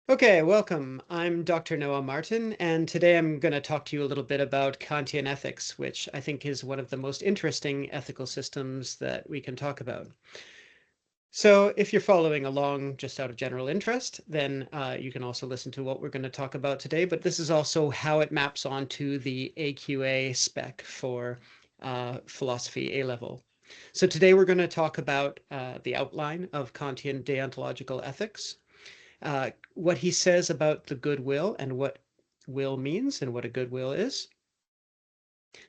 Okay, welcome. I'm Dr. Noah Martin, and today I'm going to talk to you a little bit about Kantian ethics, which I think is one of the most interesting ethical systems that we can talk about. So if you're following along just out of general interest, then you can also listen to what we're going to talk about today, but this is also how it maps onto the AQA spec for philosophy A-level. So today we're going to talk about the outline of Kantian deontological ethics, what he says about the goodwill and what will means and what a goodwill is,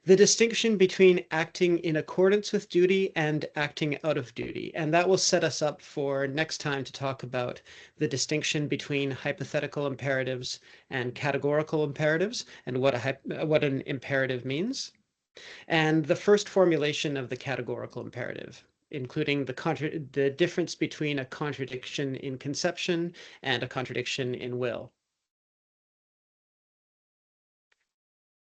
the distinction between acting in accordance with duty and acting out of duty. And that will set us up for next time to talk about the distinction between hypothetical imperatives and categorical imperatives and what an imperative means, and the first formulation of the categorical imperative, including the difference between a contradiction in conception and a contradiction in will.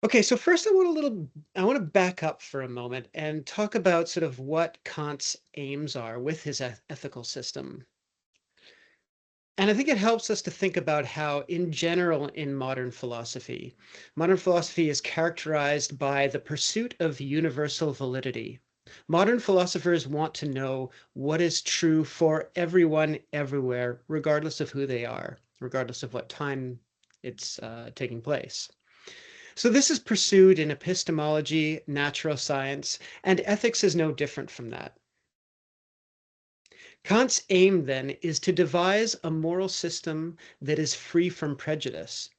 Okay, so first I want to back up for a moment and talk about sort of what Kant's aims are with his ethical system. And I think it helps us to think about how, in general, in modern philosophy is characterized by the pursuit of universal validity. Modern philosophers want to know what is true for everyone, everywhere, regardless of who they are, regardless of what time it's taking place. So this is pursued in epistemology, natural science, and ethics is no different from that. Kant's aim, then, is to devise a moral system that is free from prejudice.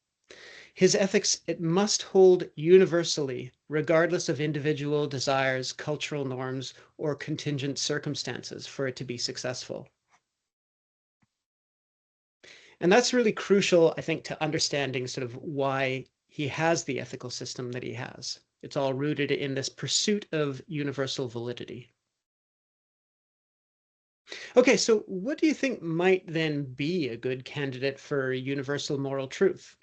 His ethics, it must hold universally, regardless of individual desires, cultural norms, or contingent circumstances for it to be successful. And that's really crucial, I think, to understanding sort of why he has the ethical system that he has. It's all rooted in this pursuit of universal validity. Okay, so what do you think might then be a good candidate for universal moral truth?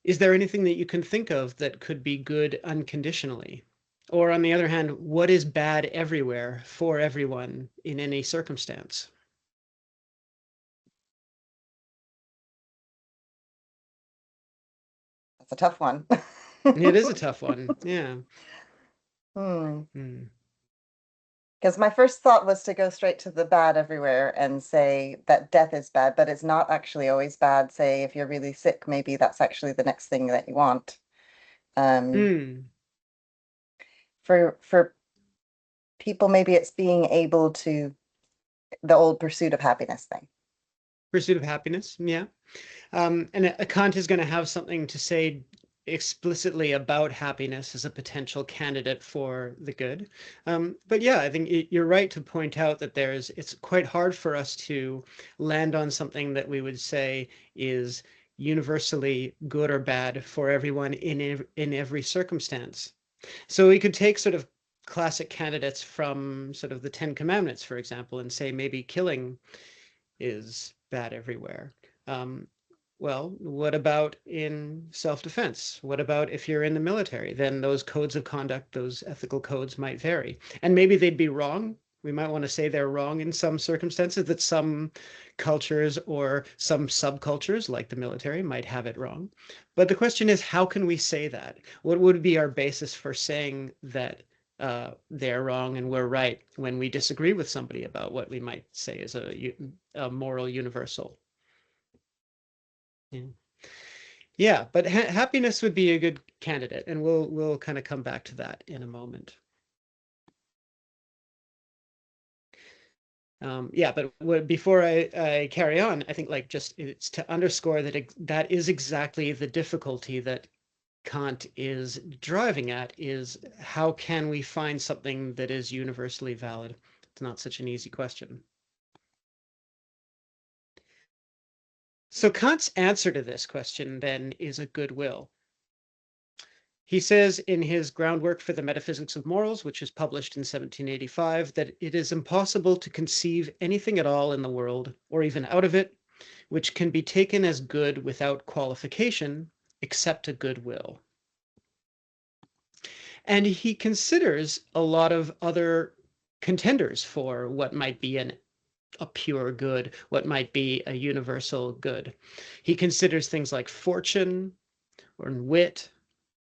Is there anything that you can think of that could be good unconditionally? Or on the other hand, what is bad everywhere for everyone in any circumstance? That's a tough one. It is a tough one. Yeah. Hmm. Hmm. Because my first thought was to go straight to the bad everywhere and say that death is bad, but it's not actually always bad. Say if you're really sick, maybe that's actually the next thing that you want. Um, Hmm. for people, maybe it's being able to the old pursuit of happiness thing. Pursuit of happiness. Yeah. And a Kant is going to have something to say explicitly about happiness as a potential candidate for the good. But yeah, I think you're right to point out that it's quite hard for us to land on something that we would say is universally good or bad for everyone in every circumstance. So we could take sort of classic candidates from sort of the Ten Commandments, for example, and say maybe killing is bad everywhere. Um, well, what about in self-defense? What about if you're in the military? Then those codes of conduct, those ethical codes might vary. And maybe they'd be wrong. We might want to say they're wrong in some circumstances, that some cultures or some subcultures, like the military, might have it wrong. But the question is, how can we say that? What would be our basis for saying that they're wrong and we're right when we disagree with somebody about what we might say is a moral universal? Yeah. Yeah, but happiness would be a good candidate, and we'll kind of come back to that in a moment. Yeah, but before I carry on, I think like just it's to underscore that that is exactly the difficulty that Kant is driving at, is how can we find something that is universally valid? It's not such an easy question. So Kant's answer to this question then is a goodwill. He says in his Groundwork for the Metaphysics of Morals, which was published in 1785, that it is impossible to conceive anything at all in the world, or even out of it, which can be taken as good without qualification, except a good will. And he considers a lot of other contenders for what might be an a pure good, what might be a universal good. He considers things like fortune or wit,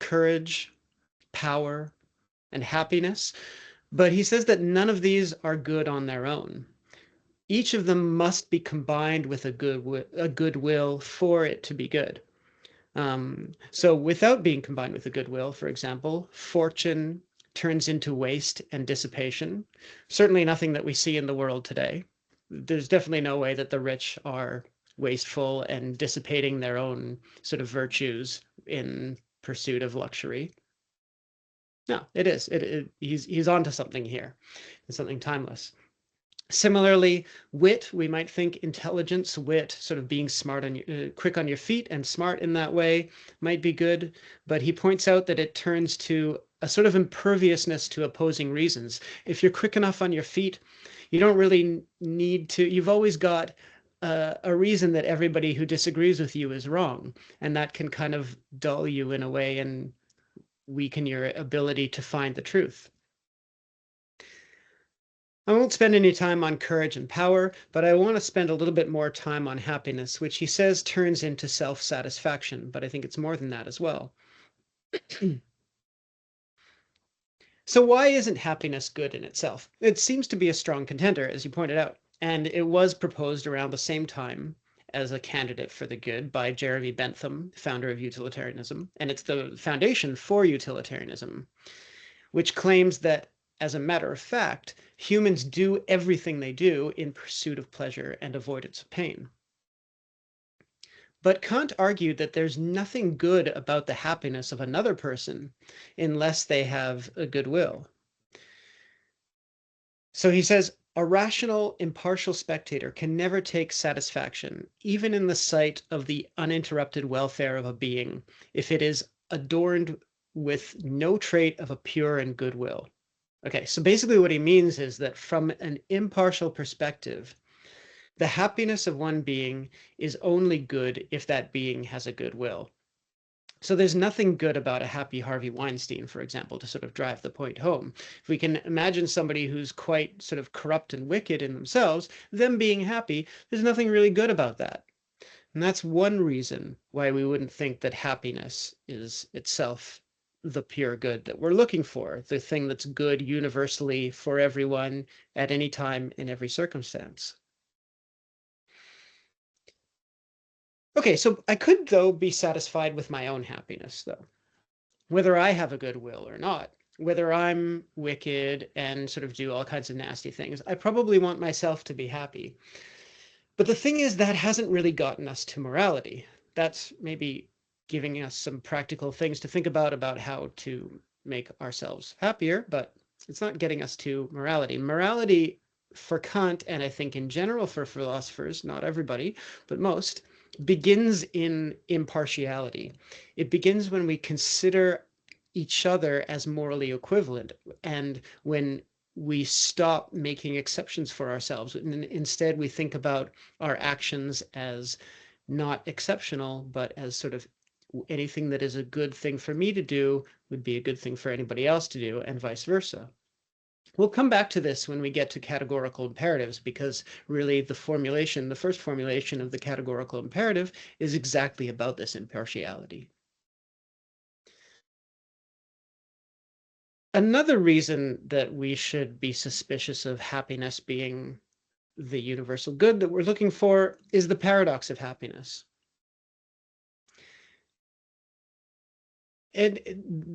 courage, power, and happiness, but he says that none of these are good on their own. Each of them must be combined with a goodwill for it to be good. So without being combined with a goodwill, for example, fortune turns into waste and dissipation. Certainly nothing that we see in the world today. There's definitely no way that the rich are wasteful and dissipating their own sort of virtues in pursuit of luxury. No, it is. He's onto something here. It's something timeless. Similarly, wit, we might think intelligence, wit, sort of being smart on quick on your feet and smart in that way might be good, but he points out that it turns to a sort of imperviousness to opposing reasons. If you're quick enough on your feet, you don't really need to, you've always got a reason that everybody who disagrees with you is wrong, and that can kind of dull you in a way and weaken your ability to find the truth. I won't spend any time on courage and power, but I want to spend a little bit more time on happiness, which he says turns into self-satisfaction, but I think it's more than that as well. So why isn't happiness good in itself? It seems to be a strong contender, as you pointed out, and it was proposed around the same time as a candidate for the good by Jeremy Bentham, founder of utilitarianism, and it's the foundation for utilitarianism, which claims that, as a matter of fact, humans do everything they do in pursuit of pleasure and avoidance of pain. But Kant argued that there's nothing good about the happiness of another person unless they have a good will. So he says, a rational, impartial spectator can never take satisfaction, even in the sight of the uninterrupted welfare of a being, if it is adorned with no trait of a pure and good will. Okay, so basically what he means is that from an impartial perspective, the happiness of one being is only good if that being has a good will. So there's nothing good about a happy Harvey Weinstein, for example, to sort of drive the point home. If we can imagine somebody who's quite sort of corrupt and wicked in themselves, them being happy, there's nothing really good about that. And that's one reason why we wouldn't think that happiness is itself the pure good that we're looking for, the thing that's good universally for everyone at any time in every circumstance. Okay, so I could, though, be satisfied with my own happiness, though, whether I have a good will or not, whether I'm wicked and sort of do all kinds of nasty things. I probably want myself to be happy. But the thing is, that hasn't really gotten us to morality. That's maybe giving us some practical things to think about how to make ourselves happier, but it's not getting us to morality. Morality for Kant, and I think in general for philosophers, not everybody, but most, begins in impartiality. It begins when we consider each other as morally equivalent, and when we stop making exceptions for ourselves. And instead, we think about our actions as not exceptional, but as sort of anything that is a good thing for me to do would be a good thing for anybody else to do, and vice versa. We'll come back to this when we get to categorical imperatives, because really the first formulation of the categorical imperative is exactly about this impartiality. Another reason that we should be suspicious of happiness being the universal good that we're looking for is the paradox of happiness. And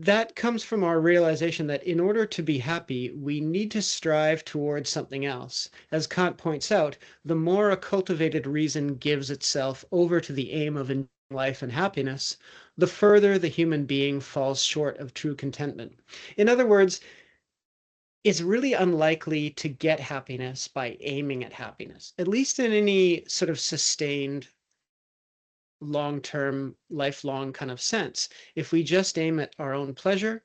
that comes from our realization that in order to be happy, we need to strive towards something else. As Kant points out, the more a cultivated reason gives itself over to the aim of enjoying life and happiness, the further the human being falls short of true contentment. In other words, it's really unlikely to get happiness by aiming at happiness, at least in any sort of sustained long-term, lifelong kind of sense. If we just aim at our own pleasure,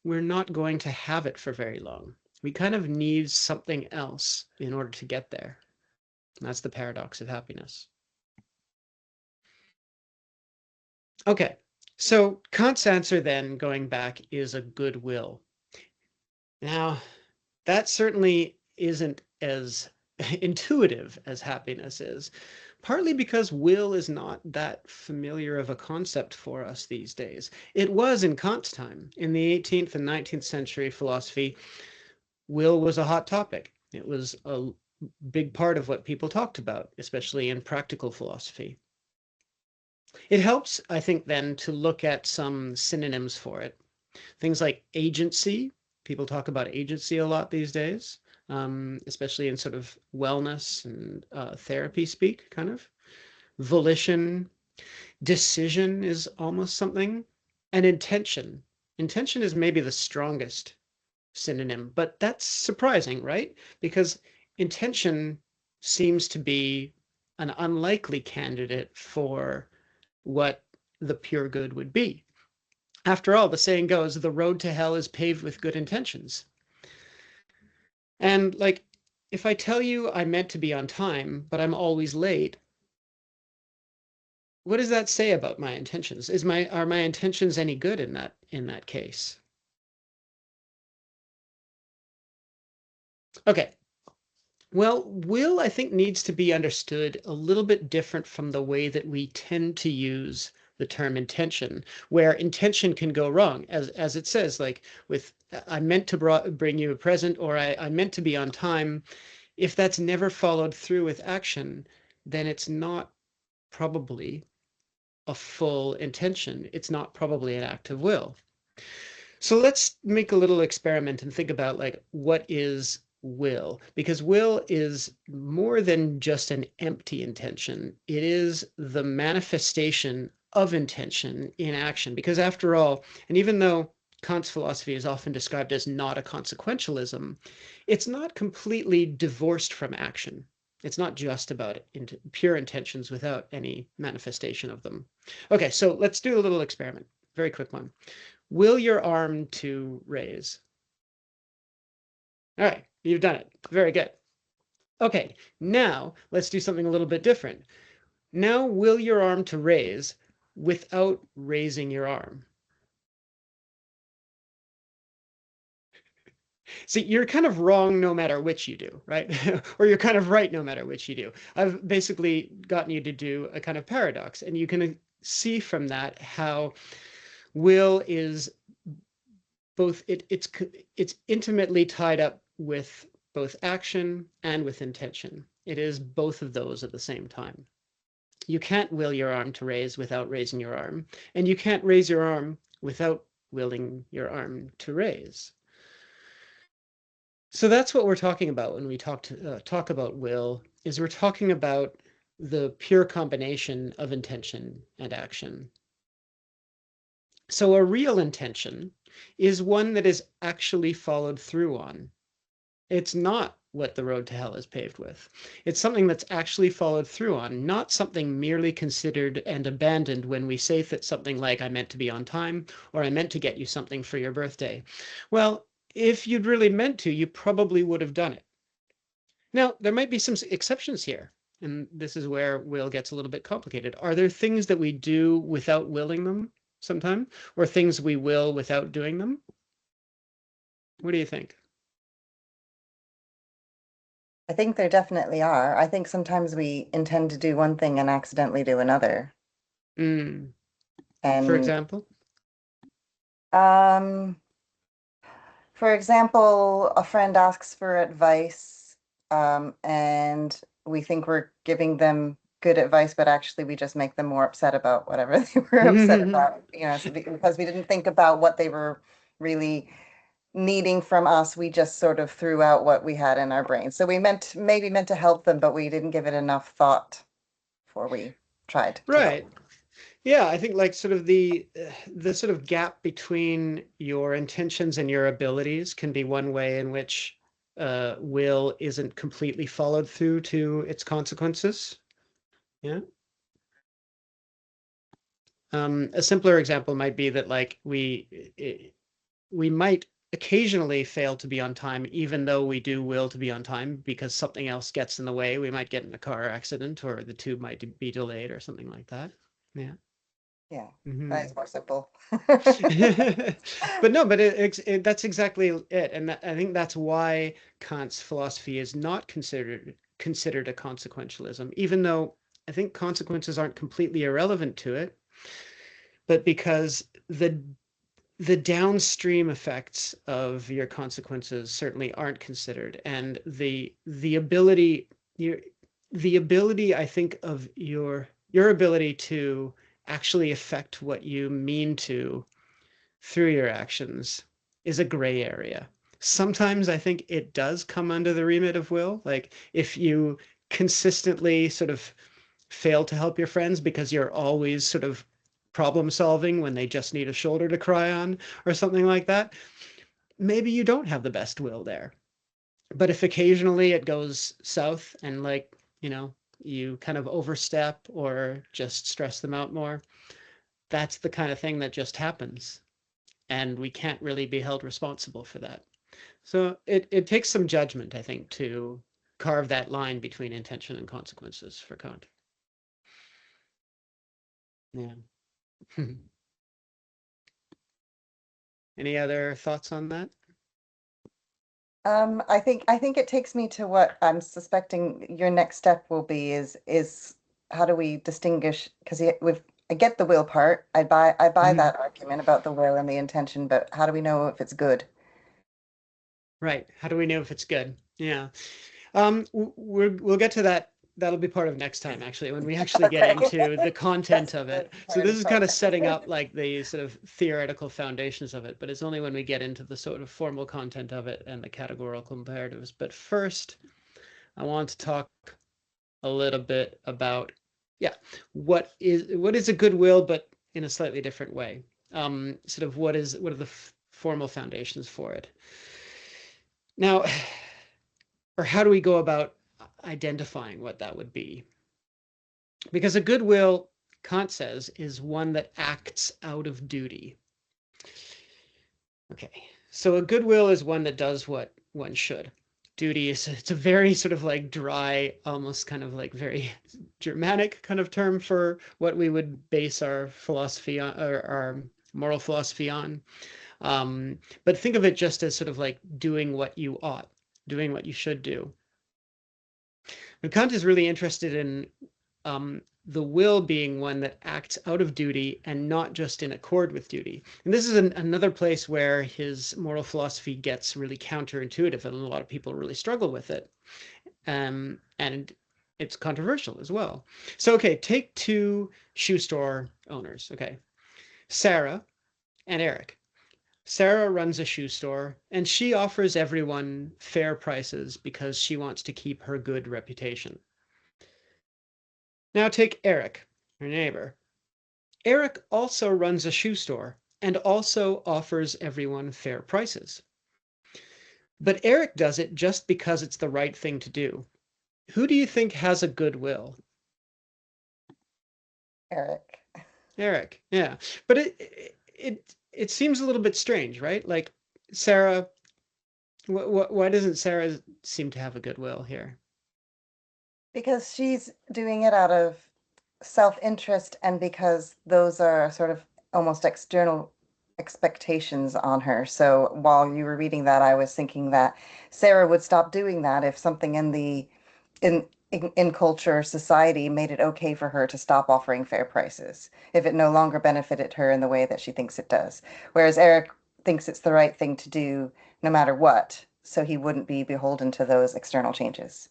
we're not going to have it for very long. We kind of need something else in order to get there. And that's the paradox of happiness. Okay, so Kant's answer then, going back, is a goodwill. Now, that certainly isn't as intuitive as happiness is, partly because will is not that familiar of a concept for us these days. It was in Kant's time. In the 18th and 19th century philosophy, will was a hot topic. It was a big part of what people talked about, especially in practical philosophy. It helps, I think, then to look at some synonyms for it. Things like agency. People talk about agency a lot these days, especially in sort of wellness and therapy speak, kind of. Volition, decision is almost something, and intention. Intention is maybe the strongest synonym, but that's surprising, right? Because intention seems to be an unlikely candidate for what the pure good would be. After all, the saying goes, the road to hell is paved with good intentions. And like, if I tell you I meant to be on time, but I'm always late, what does that say about my intentions? Are my intentions any good in that case? Okay. Well, will, I think, needs to be understood a little bit different from the way that we tend to use the term intention, where intention can go wrong, as it says, like with I meant to bring you a present, or I meant to be on time. If that's never followed through with action, then it's not probably a full intention. It's not probably an act of will. So let's make a little experiment and think about like what is will, because will is more than just an empty intention. It is the manifestation of intention in action, because after all, and even though Kant's philosophy is often described as not a consequentialism, it's not completely divorced from action. It's not just about pure intentions without any manifestation of them. Okay, so let's do a little experiment. Very quick one. Will your arm to raise? All right, you've done it. Very good. Okay, now let's do something a little bit different. Now will your arm to raise without raising your arm? See, you're kind of wrong no matter which you do, right? Or you're kind of right no matter which you do. I've basically gotten you to do a kind of paradox, and you can see from that how will is both it's intimately tied up with both action and with intention. It is both of those at the same time. You can't will your arm to raise without raising your arm, and you can't raise your arm without willing your arm to raise. So that's what we're talking about when we talk about will, is we're talking about the pure combination of intention and action. So a real intention is one that is actually followed through on. It's not what the road to hell is paved with. It's something that's actually followed through on, not something merely considered and abandoned when we say that something like, I meant to be on time, or I meant to get you something for your birthday. Well, if you'd really meant to, you probably would have done it. Now, there might be some exceptions here, and this is where will gets a little bit complicated. Are there things that we do without willing them sometime, or things we will without doing them? What do you think? I think there definitely are. I think sometimes we intend to do one thing and accidentally do another. Mm, for And example? um, for example, a friend asks for advice, and we think we're giving them good advice, but actually we just make them more upset about whatever they were upset about, so because we didn't think about what they were really needing from us, we just sort of threw out what we had in our brain. So we maybe meant to help them, but we didn't give it enough thought before we tried to help. Right. Yeah, I think like sort of the sort of gap between your intentions and your abilities can be one way in which will isn't completely followed through to its consequences. Yeah. A simpler example might be that like we might occasionally fail to be on time, even though we do will to be on time because something else gets in the way. We might get in a car accident, or the tube might be delayed, or something like that. Yeah. Yeah, that Hmm. is more simple. But no, but that's exactly it, and I think that's why Kant's philosophy is not considered a consequentialism, even though I think consequences aren't completely irrelevant to it, but because the downstream effects of your consequences certainly aren't considered, and the ability your the ability, I think, of your ability to actually affect what you mean to through your actions is a gray area. Sometimes I think it does come under the remit of will. Like if you consistently sort of fail to help your friends because you're always sort of problem solving when they just need a shoulder to cry on or something like that, maybe you don't have the best will there. But if occasionally it goes south and like, you kind of overstep or just stress them out more, that's the kind of thing that just happens. And we can't really be held responsible for that. So it takes some judgment, I think, to carve that line between intention and consequences for Kant. Yeah. Any other thoughts on that? I think it takes me to what I'm suspecting your next step will be is how do we distinguish? Because I get the will part. I buy Mhm. that argument about the will and the intention, but how do we know if it's good? Right. How do we know if it's good? Yeah. We'll get to that. That'll be part of next time, actually, when we actually get Okay. into the That's content a of it. good So part this of is kind of setting it. up like the sort of theoretical foundations of it, but it's only when we get into the sort of formal content of it and the categorical imperatives. But first, I want to talk a little bit about, yeah, what is a goodwill, but in a slightly different way. Sort of what are the formal foundations for it? Now, or how do we go about identifying what that would be? Because a goodwill, Kant says, is one that acts out of duty. Okay, so a goodwill is one that does what one should. Duty is, it's a very sort of like dry, almost kind of like very Germanic kind of term for what we would base our philosophy on, or our moral philosophy on. But think of it just as sort of like doing what you ought, doing what you should do. And Kant is really interested in the will being one that acts out of duty and not just in accord with duty. And this is another place where his moral philosophy gets really counterintuitive, and a lot of people really struggle with it. And it's controversial as well. So, okay, take two shoe store owners. Okay, Sarah and Eric. Sarah runs a shoe store and she offers everyone fair prices because she wants to keep her good reputation. Now take Eric, her neighbor. Eric also runs a shoe store and also offers everyone fair prices. But Eric does it just because it's the right thing to do. Who do you think has a good will? Eric. Eric. Yeah. But it seems a little bit strange, right? Like Sarah, why doesn't Sarah seem to have a good will here? Because she's doing it out of self-interest and because those are sort of almost external expectations on her. So while you were reading that, I was thinking that Sarah would stop doing that if something in culture or society made it okay for her to stop offering fair prices, if it no longer benefited her in the way that she thinks it does. Whereas Eric thinks it's the right thing to do no matter what, so he wouldn't be beholden to those external changes.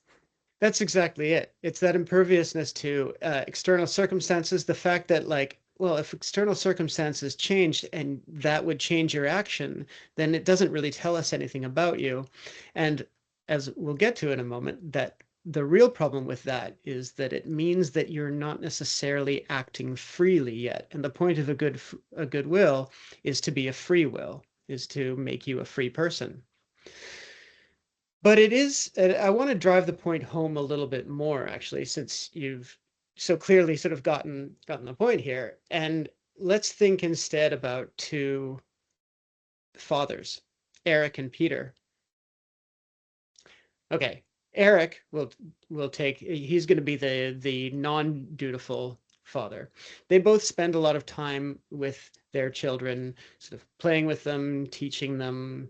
That's exactly it. It's that imperviousness to external circumstances. The fact that, like, well, if external circumstances changed and that would change your action, then it doesn't really tell us anything about you. And as we'll get to in a moment, that the real problem with that is that it means that you're not necessarily acting freely yet. And the point of a good will is to be a free will, is to make you a free person. But it is, I want to drive the point home a little bit more, actually, since you've so clearly sort of gotten the point here. And let's think instead about two fathers, Eric and Peter. Okay, Eric will take, he's going to be the non-dutiful father. They both spend a lot of time with their children, sort of playing with them, teaching them.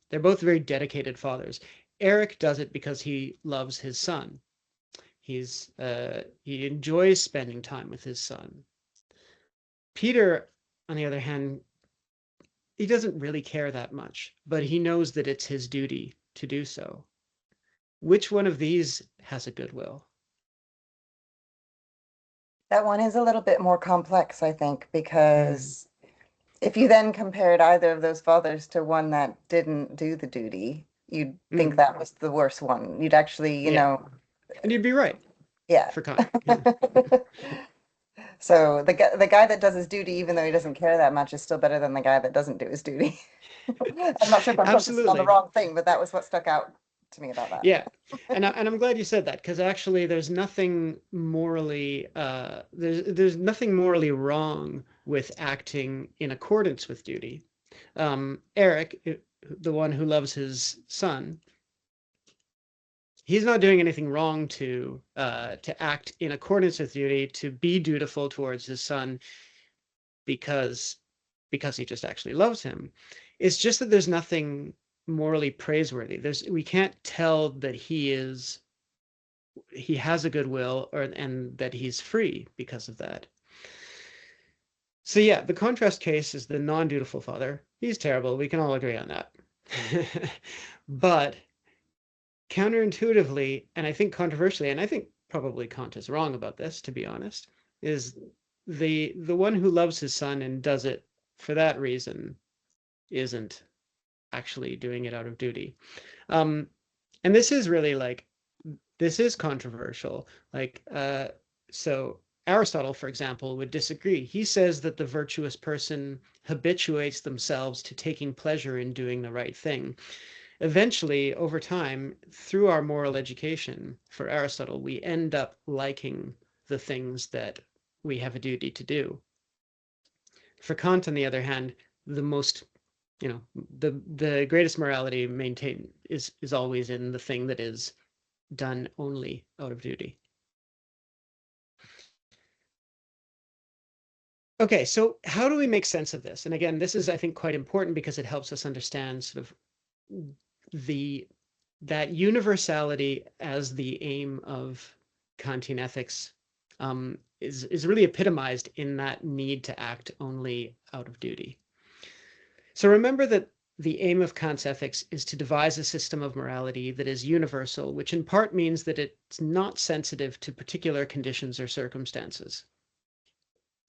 They're both very dedicated fathers. Eric does it because he loves his son. He enjoys spending time with his son. Peter, on the other hand, he doesn't really care that much, but he knows that it's his duty to do so. Which one of these has a goodwill? That one is a little bit more complex, I think, Mm. because if you then compared either of those fathers to one that didn't do the duty, you'd think Mm. that was the worst one. You'd actually, Yeah, and you'd be right yeah. for Kant. Yeah. So the guy that does his duty, even though he doesn't care that much, is still better than the guy that doesn't do his duty. I'm not sure if I'm focusing on the Absolutely. wrong thing, but that was what stuck out to me about that. Yeah. And I'm glad you said that, because actually there's nothing morally there's nothing morally wrong with acting in accordance with duty. Eric, the one who loves his son, he's not doing anything wrong to act in accordance with duty, to be dutiful towards his son because he just actually loves him. It's just that there's nothing morally praiseworthy. We can't tell that he has a goodwill and that he's free because of that. So yeah, the contrast case is the non-dutiful father. He's terrible. We can all agree on that. But counterintuitively, and I think controversially, and I think probably Kant is wrong about this, to be honest, is the one who loves his son and does it for that reason isn't actually doing it out of duty. Um, and this is really this is controversial. So Aristotle, for example, would disagree. He says that the virtuous person habituates themselves to taking pleasure in doing the right thing. Eventually, over time, through our moral education, for Aristotle, we end up liking the things that we have a duty to do. For Kant, on the other hand, the most the greatest morality maintained is always in the thing that is done only out of duty. Okay, so how do we make sense of this? And again, this is, I think, quite important because it helps us understand sort of the that universality as the aim of Kantian ethics is really epitomized in that need to act only out of duty. So remember that the aim of Kant's ethics is to devise a system of morality that is universal, which in part means that it's not sensitive to particular conditions or circumstances.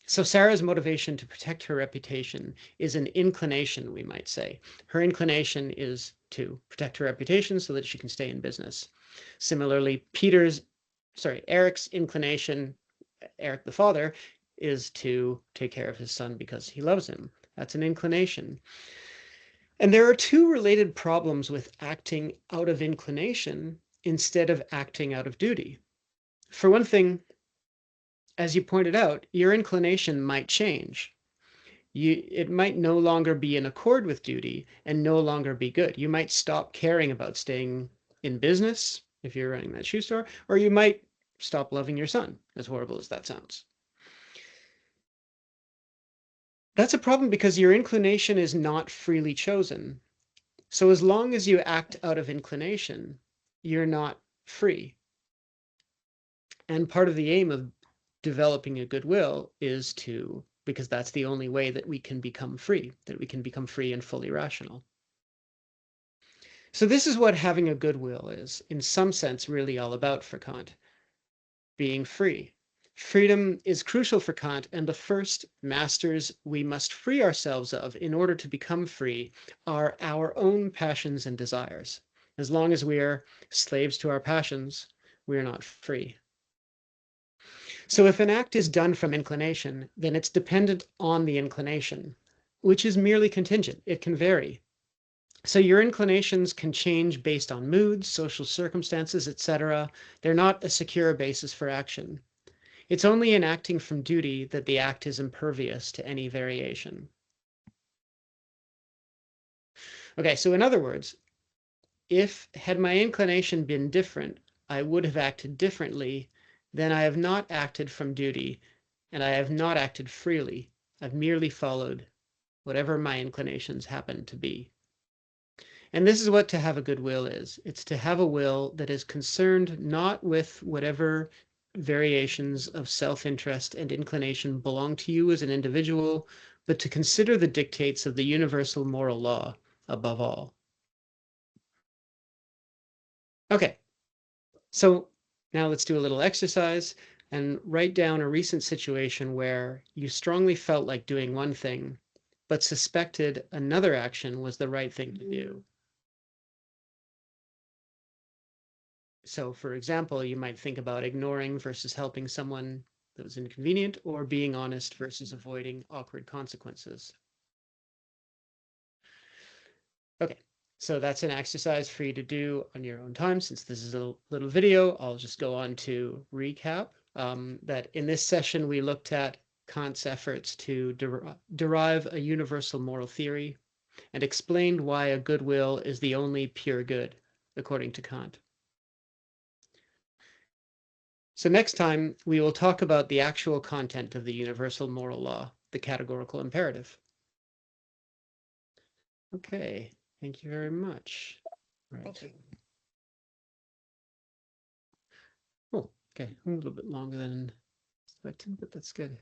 So Sarah's motivation to protect her reputation is an inclination, we might say. Her inclination is to protect her reputation so that she can stay in business. Similarly, Eric's inclination, Eric the father, is to take care of his son because he loves him. That's an inclination. And there are two related problems with acting out of inclination instead of acting out of duty. For one thing, as you pointed out, your inclination might change. It might no longer be in accord with duty and no longer be good. You might stop caring about staying in business if you're running that shoe store, or you might stop loving your son, as horrible as that sounds. That's a problem because your inclination is not freely chosen. So as long as you act out of inclination, you're not free. And part of the aim of developing a goodwill is because that's the only way that we can become free, and fully rational. So this is what having a goodwill is, in some sense, really all about for Kant: being free. Freedom is crucial for Kant, and the first masters we must free ourselves of in order to become free are our own passions and desires. As long as we are slaves to our passions, we are not free. So if an act is done from inclination, then it's dependent on the inclination, which is merely contingent. It can vary. So your inclinations can change based on moods, social circumstances, etc. They're not a secure basis for action. It's only in acting from duty that the act is impervious to any variation. Okay, so in other words, had my inclination been different, I would have acted differently. Then I have not acted from duty, and I have not acted freely. I've merely followed whatever my inclinations happen to be. And this is what to have a good will is. It's to have a will that is concerned not with whatever variations of self-interest and inclination belong to you as an individual, but to consider the dictates of the universal moral law above all. Okay, so now let's do a little exercise and write down a recent situation where you strongly felt like doing one thing, but suspected another action was the right thing to do. So, for example, you might think about ignoring versus helping someone that was inconvenient, or being honest versus avoiding awkward consequences. Okay, so that's an exercise for you to do on your own time. Since this is a little video, I'll just go on to recap that in this session, we looked at Kant's efforts to derive a universal moral theory and explained why a good will is the only pure good, according to Kant. So next time, we will talk about the actual content of the universal moral law, the categorical imperative. Okay, thank you very much. Right. Thank you. Oh, okay, a little bit longer than expected, but that's good.